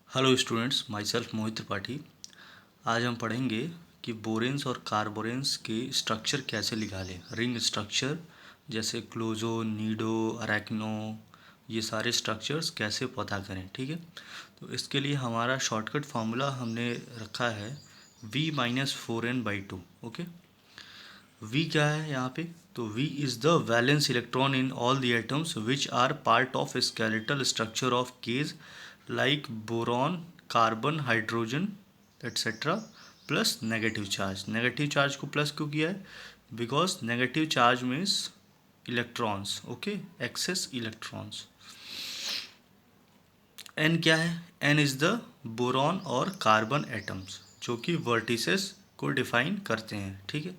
Hello students, my self मोहित त्रिपाठी। आज हम पढ़ेंगे कि बोरेन्स और कार्बोरेन्स के स्ट्रक्चर कैसे निकालें। रिंग स्ट्रक्चर जैसे क्लोजो, नीडो, अरैक्नो, ये सारे स्ट्रक्चर्स कैसे पता करें। ठीक है, तो इसके लिए हमारा शॉर्टकट फार्मूला हमने रखा है V-4n/2। ओके, V क्या है यहाँ पे? तो V is the valence electron in all the atoms which are part of skeletal structure of cage like boron, carbon, hydrogen etcetera, plus negative charge. Negative charge को plus क्यों किया है? Because negative charge means electrons. Okay, excess electrons. N क्या है? N is the boron और carbon atoms जो कि vertices को डिफाइन करते हैं। ठीक है,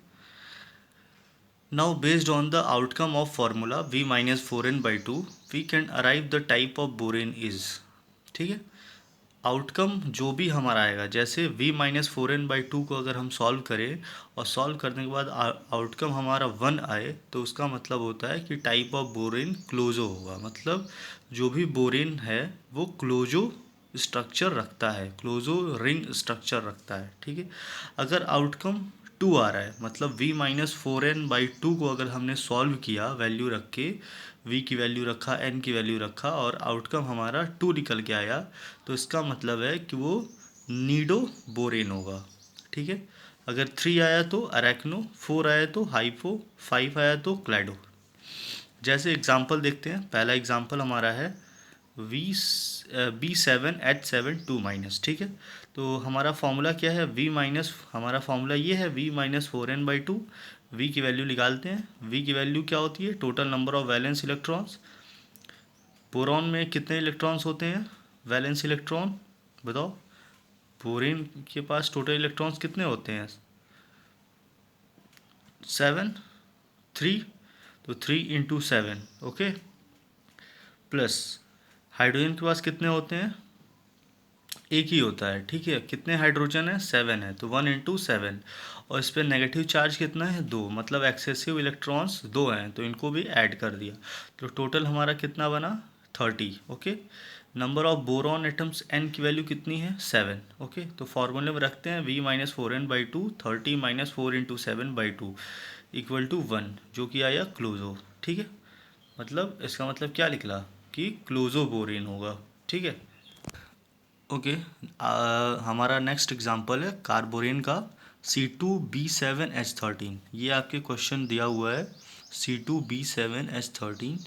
now based on the outcome of formula V-4n/2 we can arrive the type of borane is। ठीक है, आउटकम जो भी हमारा आएगा, जैसे V-4n/2 को अगर हम सॉल्व करें और सॉल्व करने के बाद आउटकम हमारा 1 आए तो उसका मतलब होता है कि टाइप ऑफ बोरेन क्लोजो होगा। मतलब जो भी बोरेन है वो क्लोजो स्ट्रक्चर रखता है, क्लोजो रिंग स्ट्रक्चर रखता है। ठीक है, अगर आउटकम 2 आ रहा है मतलब V-4n/2 को अगर हमने सॉल्व किया, वैल्यू रख के V की वैल्यू रखा, N की वैल्यू रखा और आउटकम हमारा 2 निकल के आया, तो इसका मतलब है कि वो नीडो बोरेन होगा। ठीक है, अगर 3 आया तो अरैक्नो, 4 आया तो हाइपो, 5 आया तो क्लैडो। जैसे एग्जांपल देखते हैं, पहला एग्जांपल हमारा है B7H7 2-। ठीक है, तो हमारा फॉर्मूला क्या है? हमारा फॉर्मूला ये है V-4n/2। V की वैल्यू निकालते हैं। V की वैल्यू क्या होती है? Total number of valence electrons. Boron में कितने इलेक्ट्रॉन्स होते हैं? वैलेंस इलेक्ट्रॉन बताओ। बोरेन के पास टोटल इलेक्ट्रॉन्स कितने होते हैं? 7, 3, तो 3 × 7। ओके, प्लस हाइड्रोजन के पास कितने होते हैं? एक ही होता है। ठीक है, कितने हाइड्रोजन है? 7 है, तो 1 × 7। और इस पर नेगेटिव चार्ज कितना है? 2, मतलब एक्सेसिव इलेक्ट्रॉन्स 2 हैं, तो इनको भी ऐड कर दिया, तो टोटल हमारा कितना बना? 30। Okay, number of boron atoms n की वैल्यू कितनी है? 7। ओके, तो फॉर्मूले में रखते हैं V-4n/2, 30 - 4 × 7/2 = 1, जो कि आया क्लोजो। ठीक है, मतलब इसका मतलब क्या निकला कि क्लोजो बोरेन होगा। ठीक है, ओके। हमारा नेक्स्ट एग्जांपल है कार्बोरेन का C2B7H13। ये आपके क्वेश्चन दिया हुआ है C2B7H13।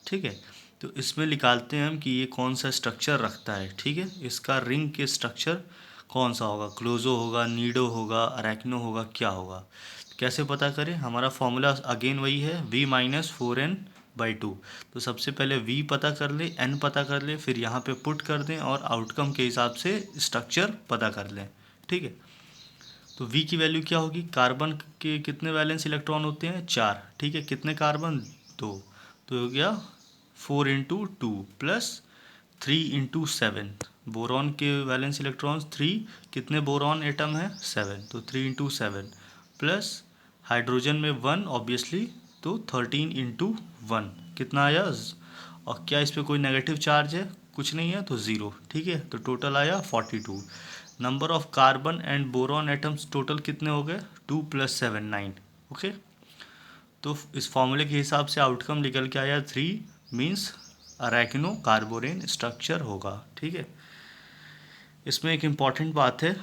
ठीक है, तो इसमें निकालते हैं हम कि ये कौन सा स्ट्रक्चर रखता है। ठीक है, इसका रिंग के स्ट्रक्चर कौन सा होगा? क्लोजो होगा, नीडो होगा, अरैक्नो होगा, क्या होगा? कैसे पता करें? हमारा फॉर्मूला अगेन वही है V-4n/2। तो सबसे पहले V पता कर ले, N पता कर ले, फिर यहाँ पे पुट कर दें और आउटकम के हिसाब से स्ट्रक्चर पता कर लें। ठीक है, तो V की वैल्यू क्या होगी? कार्बन के कितने वैलेंस इलेक्ट्रॉन होते हैं? 4। ठीक है, कितने कार्बन? 2, तो हो गया 4 × 2 प्लस 3 × 7। बोरॉन के वैलेंस इलेक्ट्रॉन्स 3, कितने बोरॉन एटम है? 7, तो 3 × 7 प्लस हाइड्रोजन में 1 ऑब्वियसली, तो 13 × 1 कितना आया? और क्या इस पर कोई नेगेटिव चार्ज है? कुछ नहीं है, तो 0। ठीक है, तो टोटल आया 42। Number of carbon and boron atoms total कितने हो गए? 2 + 7 9। ओके, तो इस फॉर्मूले के हिसाब से आउटकम निकल के आया 3, मीन्स अरैक्नो कार्बोरेन स्ट्रक्चर होगा। ठीक है, इसमें एक इम्पॉर्टेंट बात है,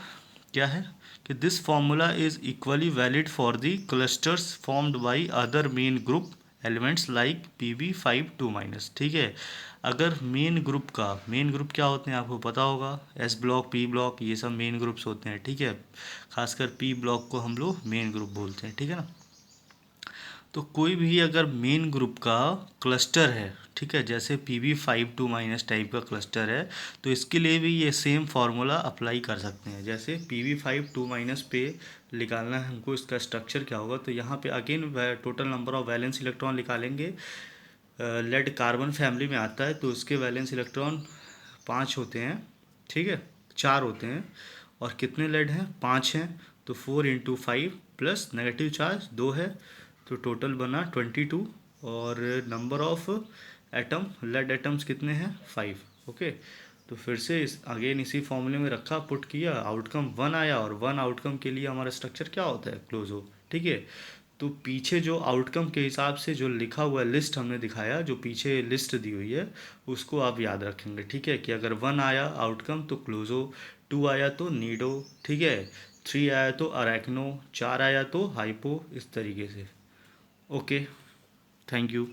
क्या है कि this formula is equally valid for the clusters formed by other main group elements like Pb5 2-। ठीक है, अगर मेन ग्रुप क्या होते हैं आपको पता होगा? S ब्लॉक, P ब्लॉक, ये सब मेन ग्रुप्स होते हैं। ठीक है, खासकर P ब्लॉक को हम लोग मेन ग्रुप बोलते हैं। ठीक है ना, तो कोई भी अगर मेन ग्रुप का क्लस्टर है, ठीक है, जैसे Pb5 2- टाइप का क्लस्टर है, तो इसके लिए भी ये सेम फार्मूला अप्लाई कर सकते हैं। जैसे Pb5 2- पे निकालना है हमको, इसका स्ट्रक्चर क्या होगा? तो यहाँ पे again total number of valence electron निकालेंगे। लेड कार्बन फैमिली में आता है, तो इसके वैलेंस इलेक्ट्रॉन 5 होते हैं। ठीक है, 4 होते हैं, और कितने लेड हैं? 5 हैं, तो 4 × 5 प्लस नेगेटिव चार्ज 2 है, तो टोटल बना 22। और number of atom, lead atoms कितने हैं? 5। ओके, तो फिर से इस अगेन इसी फॉर्मूले में रखा, पुट किया, आउटकम 1 आया, और 1 आउटकम के लिए हमारा स्ट्रक्चर क्या होता है, क्लोजो। ठीक है। तो पीछे जो आउटकम के हिसाब से जो लिखा हुआ लिस्ट हमने दिखाया, जो पीछे लिस्ट दी हुई है, उसको आप याद रखेंगे। ठीक है, कि अगर 1 आया आउटकम तो क्लोजो, 2 आया तो नीडो, ठीक है, 3 आया तो अरेक्नो, 4 आया तो हाइपो, इस तरीके से। Okay, thank you.